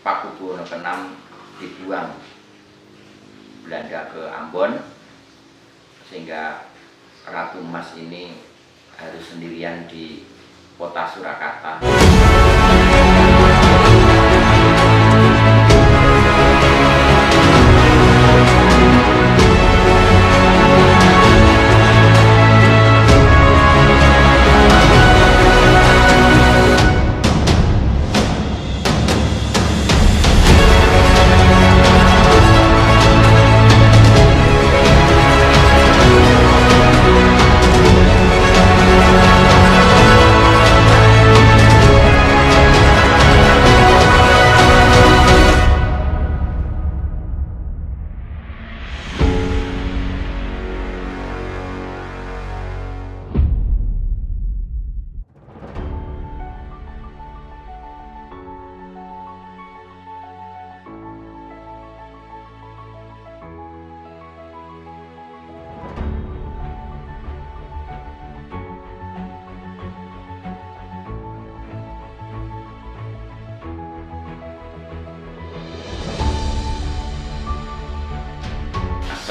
Pakubuwono ke-6 dibuang Belanda ke Ambon, sehingga Ratu Emas ini harus sendirian di kota Surakarta.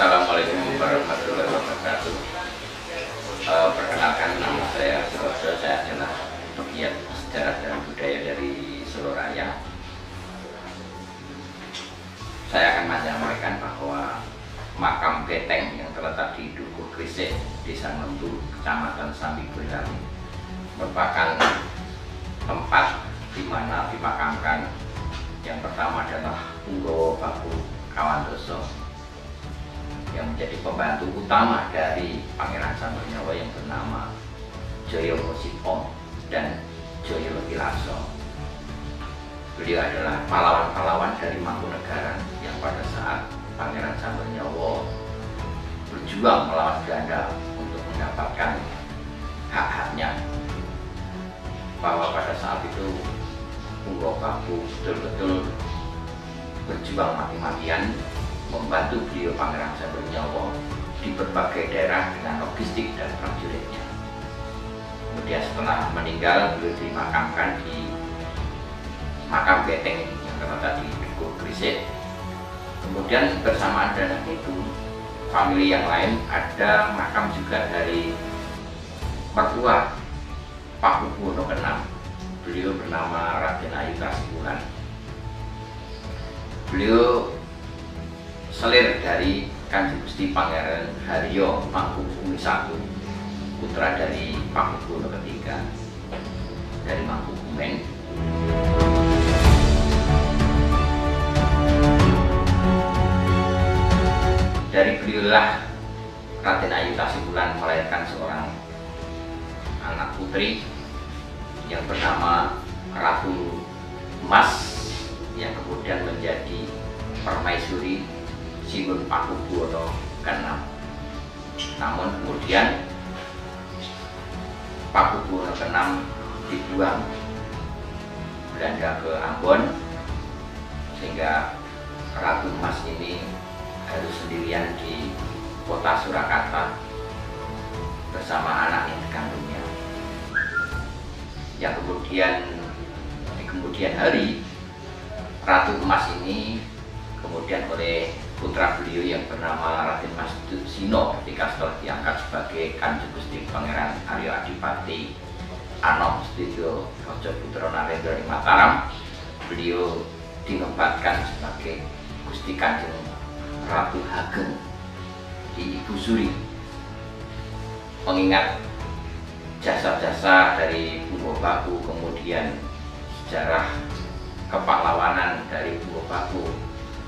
Assalamualaikum warahmatullahi wabarakatuh. Perkenalkan, nama saya adalah pegiat sejarah dan budaya dari Solo Raya. Saya akan menyampaikan bahwa makam Beteng yang terletak di Dukuh Gresik, Desa Ngembu, Kecamatan Sambi Boyolali, merupakan tempat di mana dimakamkan yang pertama adalah Punggawa Baku Kawandoso, yang menjadi pembantu utama dari Pangeran Sambernyawa yang bernama Joyo Mosipo dan Joyo Tilaso. Beliau adalah pahlawan-pahlawan dari Mangkunegaran yang pada saat Pangeran Sambernyawa berjuang melawan Belanda untuk mendapatkan hak-haknya, bahwa pada saat itu Punggawa Baku betul-betul berjuang mati-matian membantu beliau Pangeran Sambernyawa di berbagai daerah dengan logistik dan prajuritnya. Kemudian setelah meninggal, beliau dimakamkan di makam Beteng yang terletak di Dukuh Gresik. Kemudian bersamaan dengan itu, famili yang lain ada makam juga dari mertua Pakubuwono ke-6. Beliau bernama Raden Ayu Kasihwulan. Beliau selir dari Kanjeng Gusti Pangeran Haryo Mangkubumi I, putra dari Pakubuwono III dari Mangkubumen. Dari beliaulah Raden Ayu Kasihwulan melahirkan seorang anak putri yang bernama Ratu Emas, yang kemudian menjadi permaisuri Singun Pakubuwono ke-6. Namun kemudian Pakubuwono ke-6 dibuang Belanda ke Ambon, sehingga Ratu Emas ini harus sendirian di kota Surakarta bersama anak yang dikandungnya. Yang kemudian di kemudian hari, Ratu Emas ini kemudian oleh putra beliau yang bernama Raden Mas Sino ketika setelah diangkat sebagai Kanjeng Gusti Pangeran Aryo Adipati Anom Setyo Raja Putra Narendra di Mataram, beliau dinobatkan sebagai Gusti Kanjeng Ratu Hageng di Ibu Suri, mengingat jasa-jasa dari Punggawa Baku, kemudian sejarah kepahlawanan dari Punggawa Baku,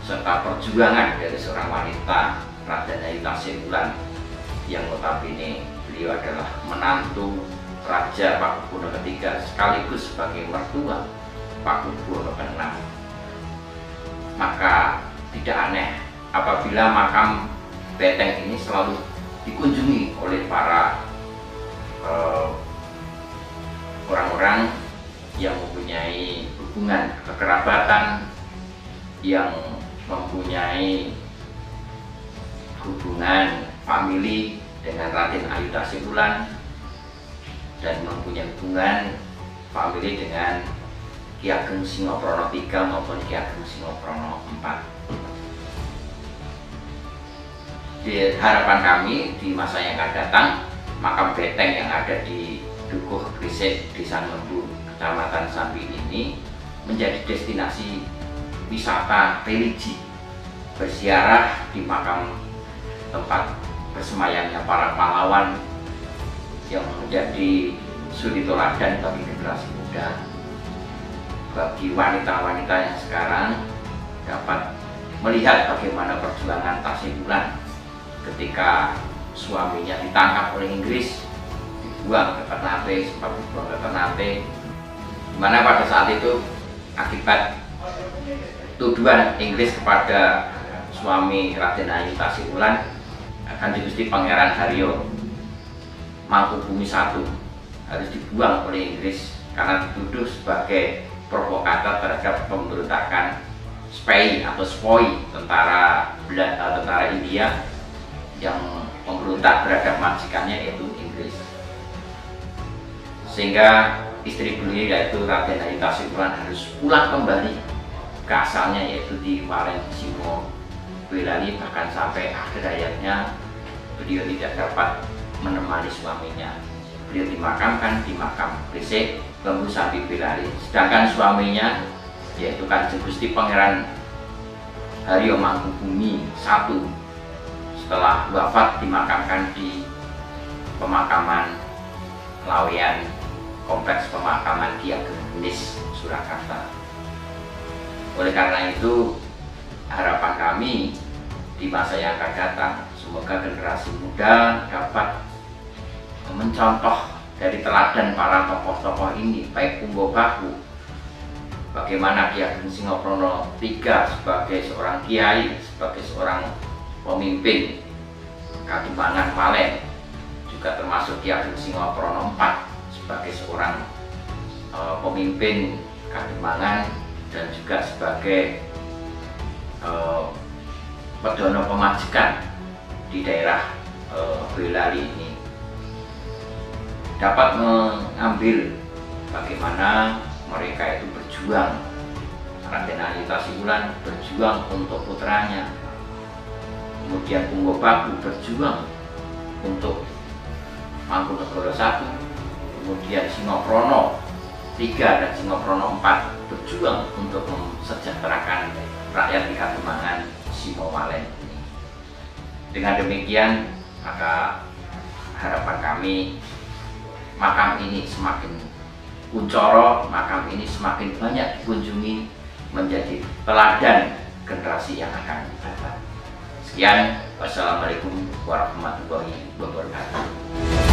serta perjuangan dari seorang wanita Raden Ayu Kasihwulan yang notabene beliau adalah menantu Raja Pakubuwono III sekaligus sebagai mertua Pakubuwono ke-6. Maka tidak aneh apabila makam Beteng ini selalu dikunjungi oleh para orang-orang yang mempunyai hubungan kekerabatan, yang mempunyai hubungan famili dengan Raden Ayu Kasihwulan dan mempunyai hubungan famili dengan Ki Ageng Singoprono III maupun Ki Ageng Singoprono IV. Di harapan kami di masa yang akan datang, makam beteng yang ada di Dukuh Gresik, Desa Ngembu, Kecamatan Sambi ini menjadi destinasi wisata religi, berziarah di makam tempat bersemayamnya para pahlawan yang menjadi suri teladan bagi generasi muda, bagi wanita-wanita yang sekarang dapat melihat bagaimana perjuangan Tasikula ketika suaminya ditangkap oleh Inggris, dibuang ke Ternate, sempat dibuang ke Ternate, dimana pada saat itu akibat tuduhan Inggris kepada suami Raden Ayu Tasikula, Kanjeng Gusti Pangeran Haryo Mangkubumi I harus dibuang oleh Inggris karena dituduh sebagai provokator terhadap pemberontakan SPI atau SPOI, tentara India yang memberontak terhadap majikannya yaitu Inggris. Sehingga istri beliau yaitu Raden Ayu Tasikula harus pulang kembali ke asalnya yaitu di Walensimo, Boyolali, bahkan sampai akhir hayatnya beliau tidak dapat menemani suaminya. Beliau dimakamkan di makam Gresik, Lembu Sambi, Boyolali. Sedangkan suaminya yaitu Kanjeng Gusti Pangeran Haryo Mangkubumi I setelah wafat dimakamkan di pemakaman Laweyan, Kompleks Pemakaman Ki Ageng Genis, Surakarta. Oleh karena itu, harapan kami di masa yang akan datang, semoga generasi muda dapat mencontoh dari teladan para tokoh-tokoh ini, baik Punggo Baku, bagaimana Ki Ageng Singoprono III sebagai seorang kiai, sebagai seorang pemimpin Katubangan Palen, juga termasuk Ki Ageng Singoprono IV sebagai seorang pemimpin Katubangan dan juga sebagai pedono pemajikan di daerah Boyolali ini, dapat mengambil bagaimana mereka itu berjuang. Raden Ayu Tasikula berjuang untuk putranya, kemudian Punggo Baku berjuang untuk Mangkunegoro I, kemudian Singoprono III dan Singoprono IV berjuang untuk mensejahterakan rakyat di Katubangan Simowalen ini. Dengan demikian, maka harapan kami makam ini semakin kuncoro, makam ini semakin banyak dikunjungi, menjadi teladan generasi yang akan datang. Sekian, wassalamualaikum warahmatullahi wabarakatuh.